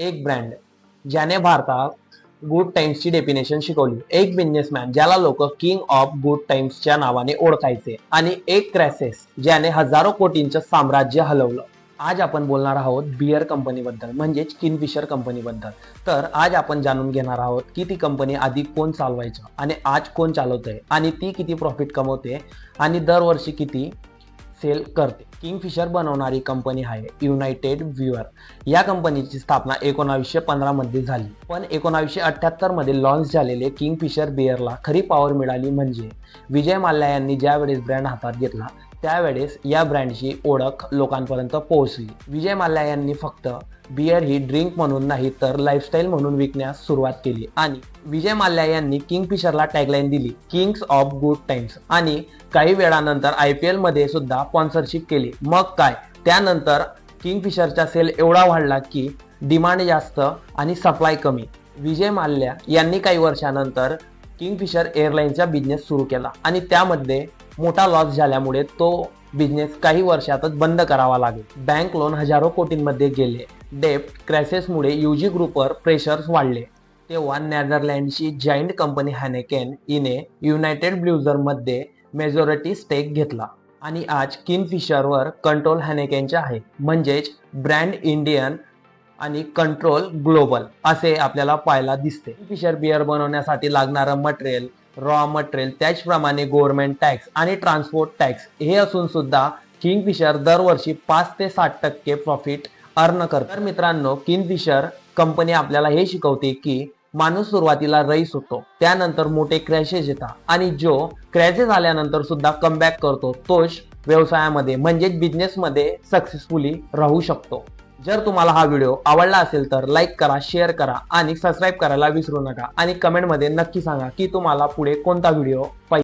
एक ब्रँड ज्याने भारतात गुड टाइम्सची डेफिनेशन शिकवली, एक बिझनेसमॅन ज्याला लोक किंग ऑफ गुड टाइम्सच्या नावाने ओळखायचे आणि एक क्रॅसेस ज्याने हजारो कोटींचं साम्राज्य हलवलं. आज आपण बोलणार आहोत बियर कंपनीबद्दल म्हणजेच किंगफिशर कंपनीबद्दल. तर आज आपण जाणून घेणार आहोत की ती कंपनी आधी कोण चालवायचं आणि आज कोण चालवतंय आणि ती किती प्रॉफिट कमवते आणि दरवर्षी किती सेल करते. किंगफिशर बनवणारी कंपनी आहे युनायटेड ब्रुअर. या कंपनीची स्थापना 1915 मध्ये झाली, पण 1978 मध्ये लॉन्च झालेले किंगफिशर बिअरला खरी पॉवर मिळाली म्हणजे विजय माल्या यांनी ज्यावेळेस ब्रँड हातात घेतला त्यावेळेस या ब्रँडची ओळख लोकांपर्यंत पोहोचली. विजय माल्या यांनी फक्त बियर ही ड्रिंक म्हणून नाही तर लाईफस्टाईल म्हणून विकण्यास सुरुवात केली आणि विजय माल्या यांनी किंगफिशरला टॅगलाईन दिली, किंग्स ऑफ गुड टाइम्स. आणि काही वेळानंतर IPL मध्ये सुद्धा स्पॉन्सरशिप केली. मग काय, त्यानंतर किंगफिशरचा सेल एवढा वाढला की डिमांड जास्त आणि सप्लाय कमी. विजय माल्या यांनी काही वर्षानंतर किंगफिशर एअरलाईनचा बिझनेस सुरू केला आणि त्यामध्ये मोठा लॉस झाल्यामुळे तो बिझनेस काही वर्षातच बंद करावा लागेल. बँक लोन हजारो कोटींमध्ये गेले. डेप्ट क्रायसिसमुळे UG ग्रुपवर प्रेशर्स वाढले. तेव्हा नेदरलँडची जायंट कंपनी हॅनेकेन हिने युनायटेड ब्रुअरमध्ये मेजॉरिटी स्टेक घेतला आणि आज किंगफिशरवर कंट्रोल हॅनेकेनचे आहे. म्हणजेच ब्रँड इंडियन आणि कंट्रोल ग्लोबल असे आपल्याला पाहायला दिसते. किंगफिशर बियर बनवण्यासाठी लागणारं मटेरियल, रॉ मटेरियल, त्याचप्रमाणे गव्हर्नमेंट टॅक्स आणि ट्रान्सपोर्ट टॅक्स हे असून सुद्धा किंगफिशर दरवर्षी 5 ते 60% प्रॉफिट अर्न करते. तर मित्रांनो, किंगफिशर कंपनी आपल्याला हे शिकवते की माणूस सुरुवातीला रईस होतो, त्यानंतर मोठे क्रॅशेस येतात आणि जो क्रॅशेस आल्यानंतर सुद्धा कमबॅक करतो तोच व्यवसायामध्ये म्हणजेच बिझनेसमध्ये सक्सेसफुली राहू शकतो. जर तुम्हाला हा व्हिडिओ आवडला असेल तर लाईक करा, शेअर करा आणि सबस्क्राईब करायला विसरू नका आणि कमेंटमध्ये नक्की सांगा की तुम्हाला पुढे कोणता व्हिडिओ पाहिजे.